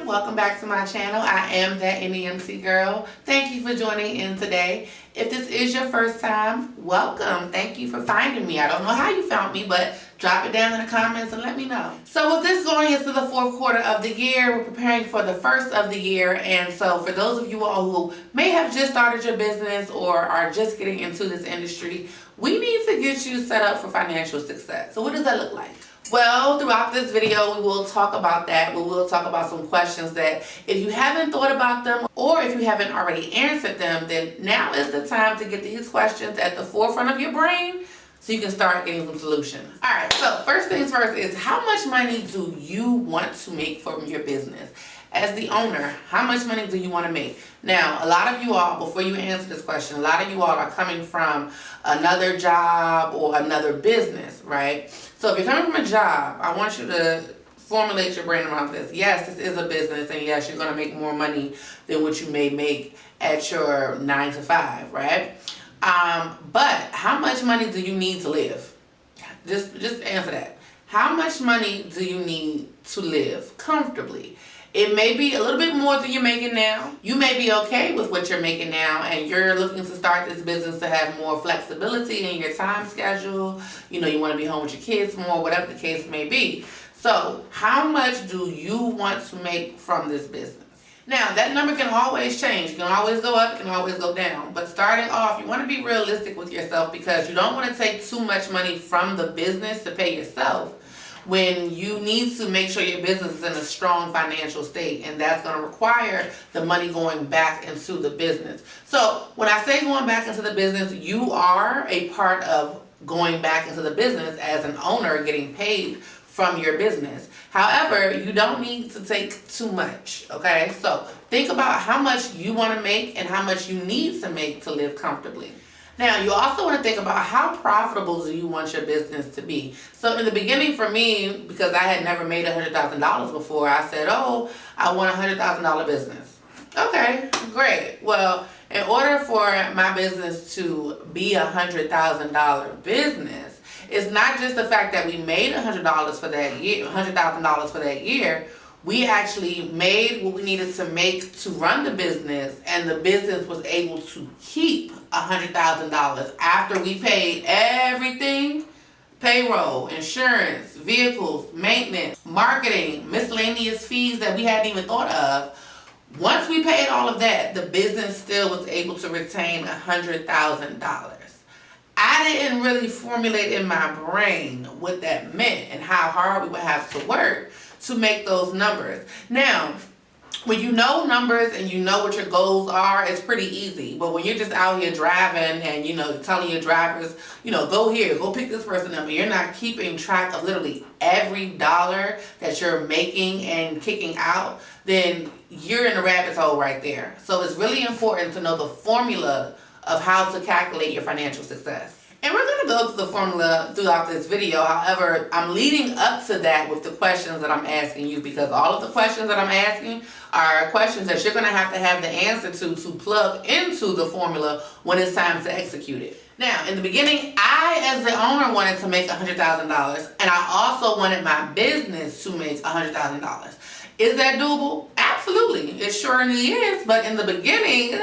fam, welcome back to my channel. I am that NEMT girl. Thank you for joining in today. If this is your first time, welcome. Thank you for finding me. I don't know how you found me, but drop it down in the comments and let me know. So with this going into the fourth quarter of the year, we're preparing for the first of the year. And so for those of you all who may have just started your business or are just getting into this industry, we need to get you set up for financial success. So what does that look like? Well, throughout this video, we will talk about that. We will talk about some questions that if you haven't thought about them or if you haven't already answered them, then now is the time to get these questions at the forefront of your brain so you can start getting some solutions. All right, so first things first is how much money do you want to make from your business? As the owner, how much money do you want to make? Now, a lot of you all, before you answer this question, a lot of you all are coming from another job or another business, right? So if you're coming from a job, I want you to formulate your brain around this. Yes, this is a business, and yes, you're going to make more money than what you may make at your 9 to 5, right? But how much money do you need to live? Just answer that. How much money do you need to live comfortably? It may be a little bit more than you're making now. You may be okay with what you're making now and you're looking to start this business to have more flexibility in your time schedule. You know, you want to be home with your kids more, whatever the case may be. So how much do you want to make from this business? Now, that number can always change. It can always go up, it can always go down. But starting off, you want to be realistic with yourself because you don't want to take too much money from the business to pay yourself when you need to make sure your business is in a strong financial state, and that's going to require the money going back into the business. So when I say going back into the business, you are a part of going back into the business as an owner getting paid from your business. However, you don't need to take too much, okay? So think about how much you want to make and how much you need to make to live comfortably. Now, you also want to think about how profitable do you want your business to be. So in the beginning for me, because I had never made $100,000 before, I said, oh, I want a $100,000 business. Okay, great. Well, in order for my business to be a $100,000 business, it's not just the fact that we made $100 for that year, $100,000 for that year. We actually made what we needed to make to run the business, and the business was able to keep $100,000 after we paid everything: payroll, insurance, vehicles, maintenance, marketing, miscellaneous fees that we hadn't even thought of. Once we paid all of that, the business still was able to retain $100,000. I didn't really formulate in my brain what that meant and how hard we would have to work to make those numbers. Now, when you know numbers and you know what your goals are, it's pretty easy. But when you're just out here driving and, you know, telling your drivers, you know, go here, go pick this person up, and you're not keeping track of literally every dollar that you're making and kicking out, then you're in a rabbit hole right there. So it's really important to know the formula of how to calculate your financial success. And we're going to go through the formula throughout this video. However, I'm leading up to that with the questions that I'm asking you, because all of the questions that I'm asking are questions that you're going to have the answer to plug into the formula when it's time to execute it. Now, in the beginning, I, as the owner, wanted to make $100,000, and I also wanted my business to make $100,000. Is that doable? Absolutely. It surely is, but in the beginning,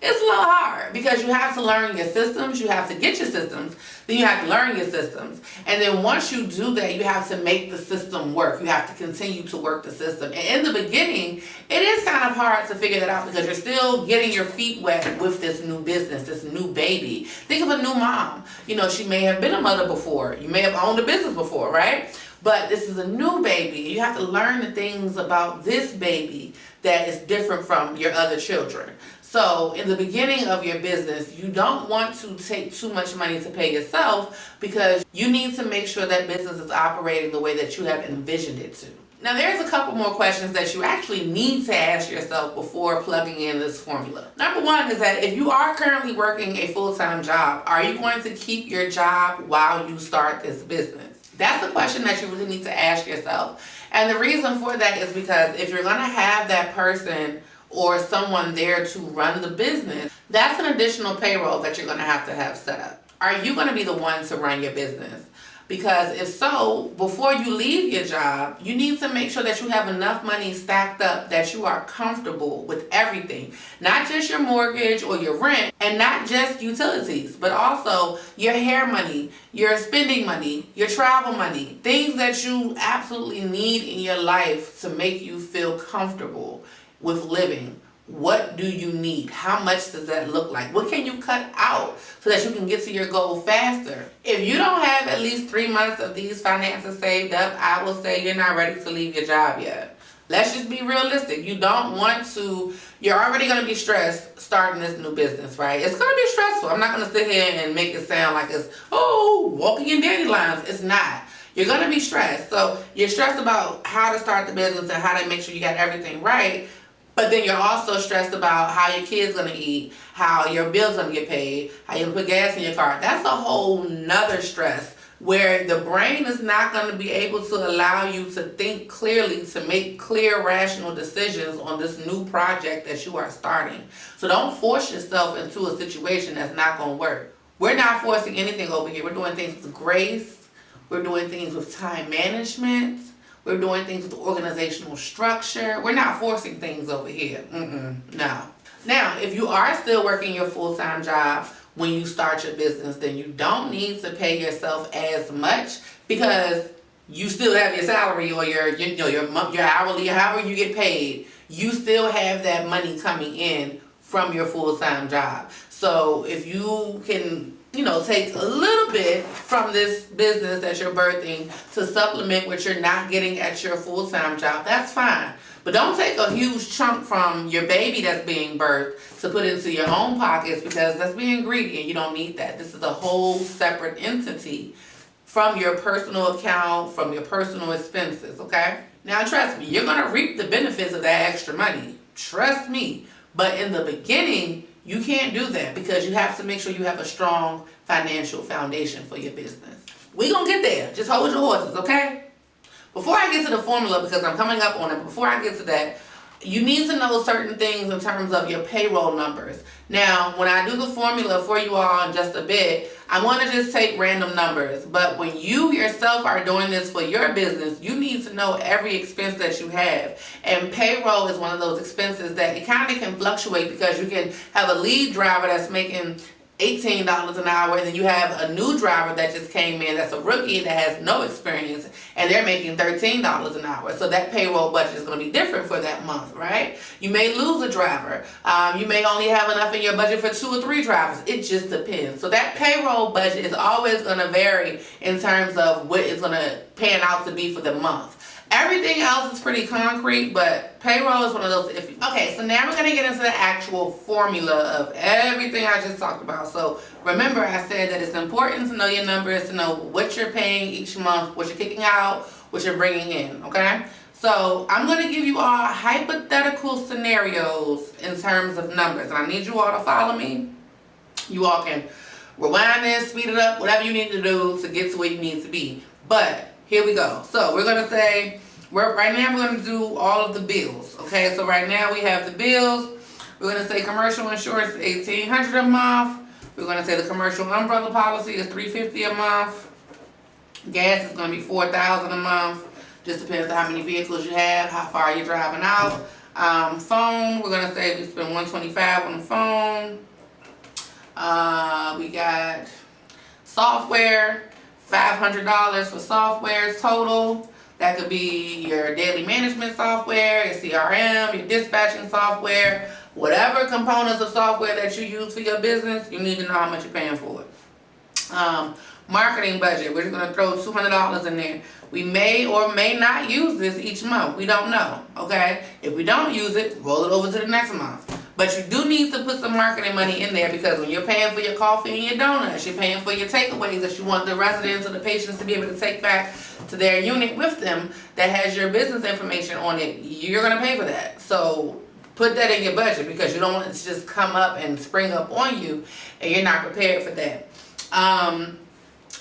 it's a little hard because you have to learn your systems, you have to get your systems, then you have to learn your systems. And then once you do that, you have to make the system work. You have to continue to work the system. And in the beginning, it is kind of hard to figure that out because you're still getting your feet wet with this new business, this new baby. Think of a new mom. You know, she may have been a mother before. You may have owned a business before, right? But this is a new baby. You have to learn the things about this baby that is different from your other children. So in the beginning of your business, you don't want to take too much money to pay yourself because you need to make sure that business is operating the way that you have envisioned it to. Now, there's a couple more questions that you actually need to ask yourself before plugging in this formula. Number one is that if you are currently working a full-time job, are you going to keep your job while you start this business? That's a question that you really need to ask yourself. And the reason for that is because if you're going to have that person or someone there to run the business, that's an additional payroll that you're going to have set up. Are you going to be the one to run your business? Because if so, before you leave your job, you need to make sure that you have enough money stacked up that you are comfortable with everything. Not just your mortgage or your rent, and not just utilities, but also your hair money, your spending money, your travel money, things that you absolutely need in your life to make you feel comfortable with living. What do you need? How much does that look like? What can you cut out so that you can get to your goal faster? If you don't have at least 3 months of these finances saved up, I will say you're not ready to leave your job yet. Let's just be realistic. You don't want to, you're already going to be stressed starting this new business, right? It's going to be stressful. I'm not going to sit here and make it sound like it's, oh, walking in dandelions. It's not. You're going to be stressed. So you're stressed about how to start the business and how to make sure you got everything right. But then you're also stressed about how your kid's gonna eat, how your bill's gonna get paid, how you put gas in your car. That's a whole nother stress where the brain is not gonna be able to allow you to think clearly, to make clear, rational decisions on this new project that you are starting. So don't force yourself into a situation that's not gonna work. We're not forcing anything over here. We're doing things with grace. We're doing things with time management. We're doing things with organizational structure. We're not forcing things over here. No. Now, if you are still working your full-time job when you start your business, then you don't need to pay yourself as much because you still have your salary or your hourly, however you get paid. You still have that money coming in from your full-time job. So if you can take a little bit from this business that you're birthing to supplement what you're not getting at your full-time job, that's fine. But don't take a huge chunk from your baby that's being birthed to put into your own pockets because that's being greedy and you don't need that. This is a whole separate entity from your personal account, from your personal expenses, okay? Now trust me, you're gonna reap the benefits of that extra money. Trust me. But in the beginning, you can't do that because you have to make sure you have a strong financial foundation for your business. We're going to get there. Just hold your horses, okay? Before I get to the formula, because I'm coming up on it, before I get to that, you need to know certain things in terms of your payroll numbers. Now, when I do the formula for you all in just a bit, I want to just take random numbers. But when you yourself are doing this for your business, you need to know every expense that you have. And payroll is one of those expenses that it kind of can fluctuate because you can have a lead driver that's making $18 an hour, and then you have a new driver that just came in that's a rookie that has no experience, and they're making $13 an hour. So that payroll budget is going to be different for that month, right? You may lose a driver. You may only have enough in your budget for 2 or 3 drivers. It just depends. So that payroll budget is always going to vary in terms of what it's going to pan out to be for the month. Everything else is pretty concrete, but payroll is one of those iffy. Okay, so now we're going to get into the actual formula of everything I just talked about. So remember, I said that it's important to know your numbers, to know what you're paying each month, what you're kicking out, what you're bringing in, okay? So I'm going to give you all hypothetical scenarios in terms of numbers, and I need you all to follow me. You all can rewind this, speed it up, whatever you need to do to get to where you need to be. But here we go. So we're going to say, right now we're going to do all of the bills. Okay, so right now we have the bills. We're going to say commercial insurance is $1,800 a month. We're going to say the commercial umbrella policy is $350 a month. Gas is going to be $4,000 a month. Just depends on how many vehicles you have, how far you're driving out. Phone, we're going to say we spend $125 on the phone. We got software. $500 for software total. That could be your daily management software, your CRM, your dispatching software, whatever components of software that you use for your business, you need to know how much you're paying for it. Marketing budget, we're just going to throw $200 in there. We may or may not use this each month. We don't know, okay? If we don't use it, roll it over to the next month. But you do need to put some marketing money in there because when you're paying for your coffee and your donuts, you're paying for your takeaways that you want the residents or the patients to be able to take back to their unit with them that has your business information on it, you're going to pay for that. So put that in your budget because you don't want it to just come up and spring up on you and you're not prepared for that.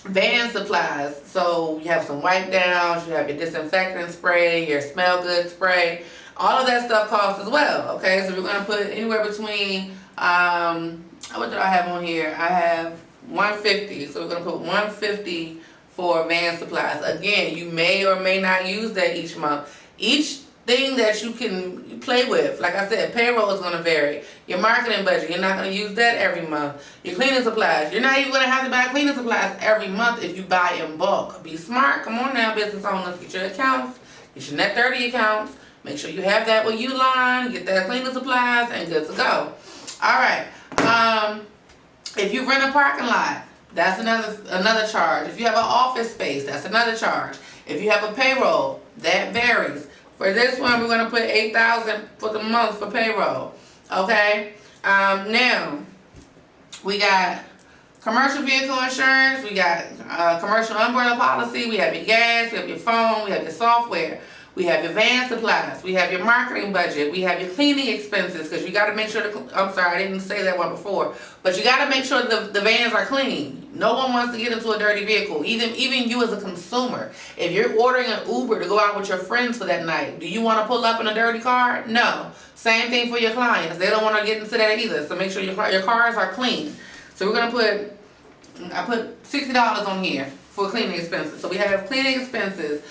Van supplies, so you have some wipe downs, you have your disinfectant spray, your smell good spray. All of that stuff costs as well, okay? So we're going to put anywhere between, what did I have on here? I have $150, so we're going to put $150 for van supplies. Again, you may or may not use that each month. Each thing that you can play with, like I said, payroll is going to vary. Your marketing budget, you're not going to use that every month. Your cleaning supplies, you're not even going to have to buy cleaning supplies every month if you buy in bulk. Be smart. Come on now, business owners. Get your accounts. Get your net 30 accounts. Make sure you have that with Uline. Get that cleaning supplies and good to go. Alright. If you rent a parking lot, that's another charge. If you have an office space, that's another charge. If you have a payroll, that varies. For this one, we're going to put $8,000 for the month for payroll. Okay? Now, we got commercial vehicle insurance. We got commercial umbrella policy. We have your gas. We have your phone. We have your software. We have your van supplies. We have your marketing budget. We have your cleaning expenses because you got to make sure I'm sorry, I didn't say that one before. But you got to make sure the vans are clean. No one wants to get into a dirty vehicle. Even you as a consumer. If you're ordering an Uber to go out with your friends for that night, do you want to pull up in a dirty car? No. Same thing for your clients. They don't want to get into that either. So make sure your cars are clean. So we're going to I put $60 on here for cleaning expenses. So we have cleaning expenses.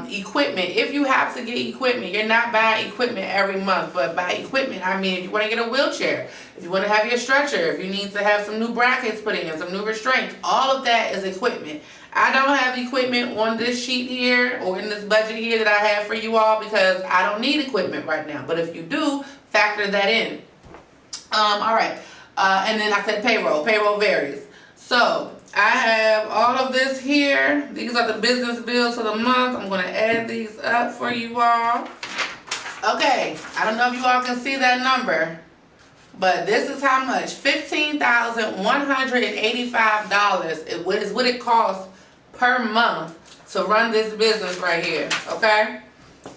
Equipment. If you have to get equipment, you're not buying equipment every month, but by equipment, I mean if you want to get a wheelchair, if you want to have your stretcher, if you need to have some new brackets put in, some new restraints, all of that is equipment. I don't have equipment on this sheet here or in this budget here that I have for you all because I don't need equipment right now, but if you do, factor that in. Alright, and then I said payroll. Payroll varies. So, I have all of this here. These are the business bills for the month. I'm going to add these up for you all. Okay, I don't know if you all can see that number, but this is how much. $15,185 is what it costs per month to run this business right here, okay?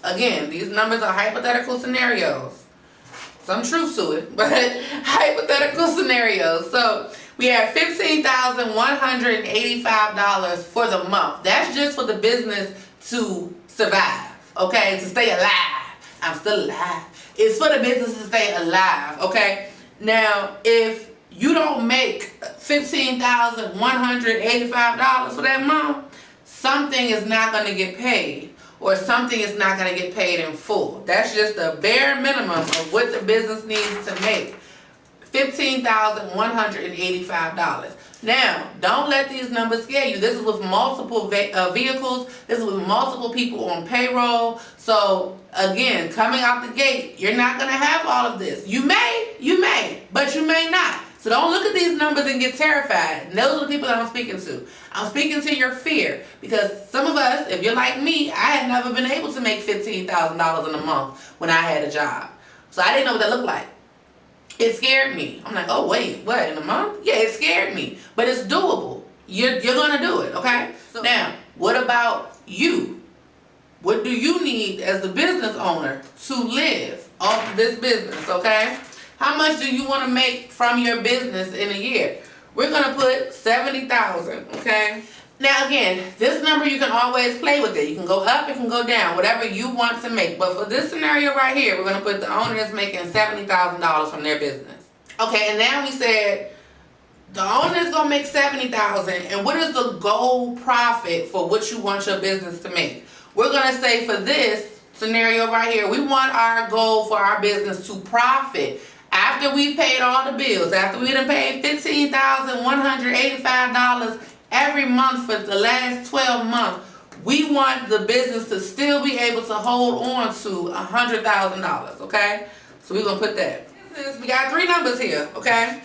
Again, these numbers are hypothetical scenarios. Some truth to it, but hypothetical scenarios. So, we have $15,185 for the month. That's just for the business to survive, okay? To stay alive. I'm still alive. It's for the business to stay alive, okay? Now, if you don't make $15,185 for that month, something is not going to get paid, or something is not going to get paid in full. That's just the bare minimum of what the business needs to make. $15,185. Now, don't let these numbers scare you. This is with multiple vehicles. This is with multiple people on payroll. So, again, coming out the gate, you're not going to have all of this. You may, but you may not. So don't look at these numbers and get terrified. And those are the people that I'm speaking to. I'm speaking to your fear. Because some of us, if you're like me, I had never been able to make $15,000 in a month when I had a job. So I didn't know what that looked like. It scared me. I'm like, oh wait, what, in a month? Yeah, it scared me. But it's doable. You're going to do it, okay? So now, what about you? What do you need as the business owner to live off this business, okay? How much do you want to make from your business in a year? We're going to put $70,000, okay? Now again, this number you can always play with it. You can go up, you can go down, whatever you want to make. But for this scenario right here, we're going to put the owner is making $70,000 from their business. Okay, and now we said the owner is going to make $70,000, and what is the goal profit for what you want your business to make? We're going to say for this scenario right here, we want our goal for our business to profit after we've paid all the bills, after we done paid $15,185 every month for the last 12 months, we want the business to still be able to hold on to $100,000, okay? So we're going to put that. We got three numbers here, okay?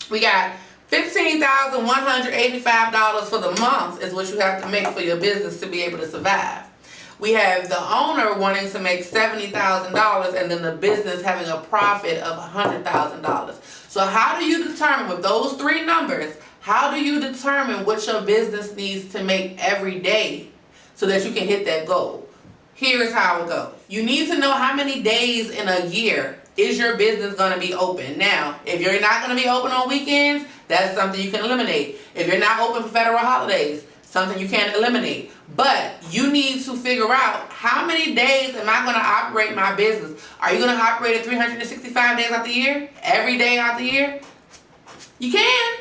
We got $15,185 for the month is what you have to make for your business to be able to survive. We have the owner wanting to make $70,000 and then the business having a profit of $100,000. So how do you determine with those three numbers, how do you determine what your business needs to make every day so that you can hit that goal? Here's how it goes. You need to know how many days in a year is your business going to be open. Now, if you're not going to be open on weekends, that's something you can eliminate. If you're not open for federal holidays, something you can't eliminate. But you need to figure out how many days am I going to operate my business. Are you going to operate it 365 days out the year? Every day out the year? You can.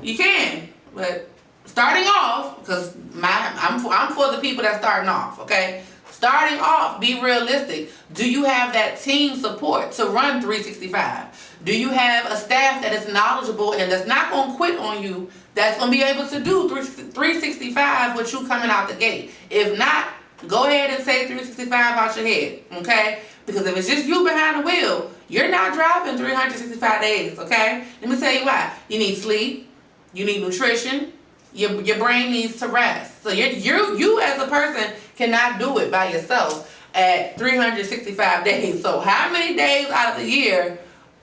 You can. But starting off, because I'm for the people that starting off, okay? Starting off, be realistic. Do you have that team support to run 365? Do you have a staff that is knowledgeable and that's not going to quit on you, that's going to be able to do 365 with you coming out the gate? If not, go ahead and say 365 out your head, okay? Because if it's just you behind the wheel, you're not driving 365 days, okay? Let me tell you why. You need sleep. You need nutrition. Your brain needs to rest. So you as a person cannot do it by yourself at 365 days. So how many days out of the year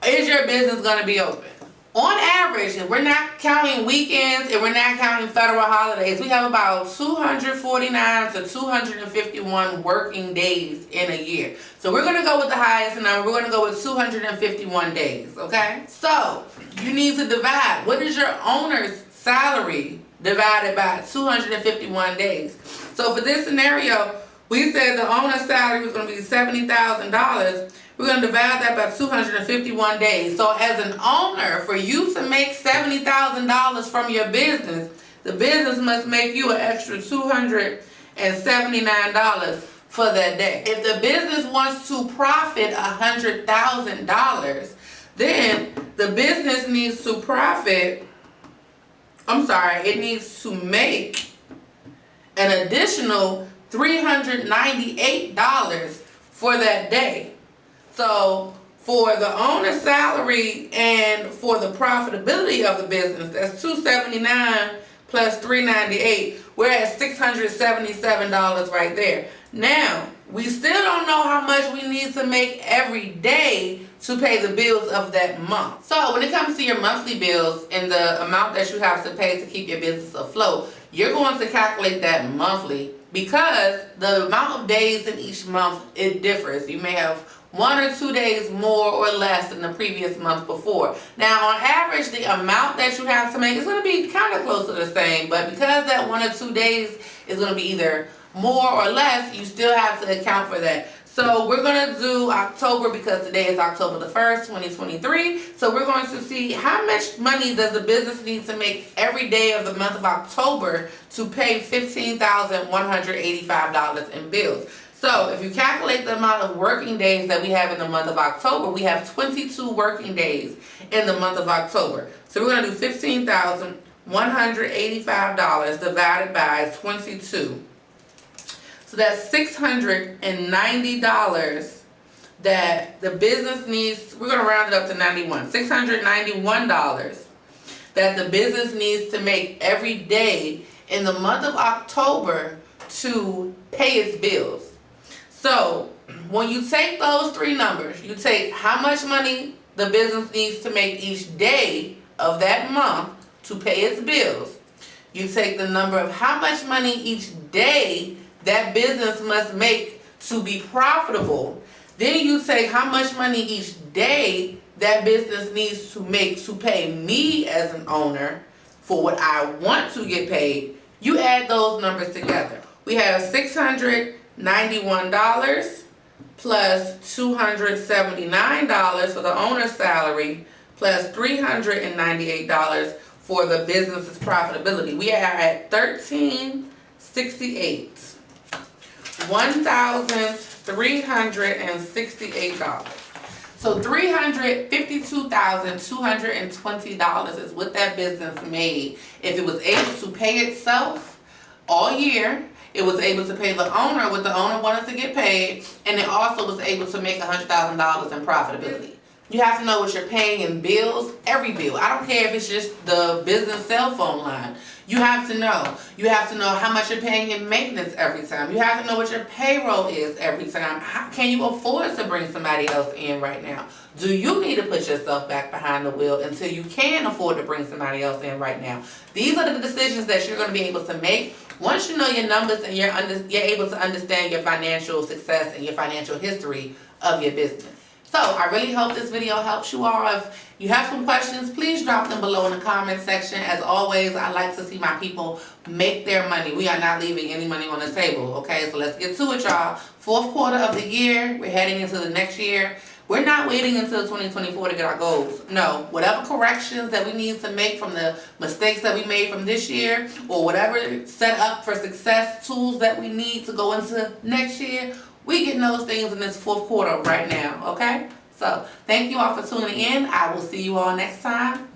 is your business going to be open? On average, and we're not counting weekends and we're not counting federal holidays, we have about 249 to 251 working days in a year. So we're going to go with the highest number. We're going to go with 251 days, okay? So you need to divide. What is your owner's salary divided by 251 days? So for this scenario, we said the owner's salary was going to be $70,000. We're going to divide that by 251 days. So as an owner, for you to make $70,000 from your business, the business must make you an extra $279 for that day. If the business wants to profit $100,000, then the business needs to it needs to make an additional $398 for that day. So for the owner's salary and for the profitability of the business, that's $279 plus $398. We're at $677 right there. Now, we still don't know how much we need to make every day to pay the bills of that month. So when it comes to your monthly bills and the amount that you have to pay to keep your business afloat, you're going to calculate that monthly because the amount of days in each month, it differs. You may have 1 or 2 days more or less than the previous month before. Now, on average, the amount that you have to make is going to be kind of close to the same, but because that 1 or 2 days is going to be either more or less, you still have to account for that. So we're going to do October because today is October the 1st, 2023. So we're going to see how much money does the business need to make every day of the month of October to pay $15,185 in bills. So if you calculate the amount of working days that we have in the month of October, we have 22 working days in the month of October. So we're going to do $15,185 divided by 22. So that's $690 that the business needs. We're going to round it up to 91. $691 that the business needs to make every day in the month of October to pay its bills. So when you take those three numbers, you take how much money the business needs to make each day of that month to pay its bills. You take the number of how much money each day that business must make to be profitable. Then you say how much money each day that business needs to make to pay me as an owner for what I want to get paid. You add those numbers together. We have $691 plus $279 for the owner's salary plus $398 for the business's profitability. We are at $1,368. $1,368. So $352,220 is what that business made if it was able to pay itself all year. It was able to pay the owner what the owner wanted to get paid, and it also was able to make $100,000 in profitability. You have to know what you're paying in bills, every bill. I don't care if it's just the business cell phone line. You have to know. You have to know how much you're paying in maintenance every time. You have to know what your payroll is every time. How can you afford to bring somebody else in right now? Do you need to put yourself back behind the wheel until you can afford to bring somebody else in right now? These are the decisions that you're going to be able to make once you know your numbers and you're able to understand your financial success and your financial history of your business. So I really hope this video helps you all. If you have some questions, please drop them below in the comment section. As always, I like to see my people make their money. We are not leaving any money on the table, okay? So let's get to it, y'all. Fourth quarter of the year, we're heading into the next year. We're not waiting until 2024 to get our goals. No, whatever corrections that we need to make from the mistakes that we made from this year, or whatever set up for success tools that we need to go into next year, we getting those things in this fourth quarter right now, okay? So thank you all for tuning in. I will see you all next time.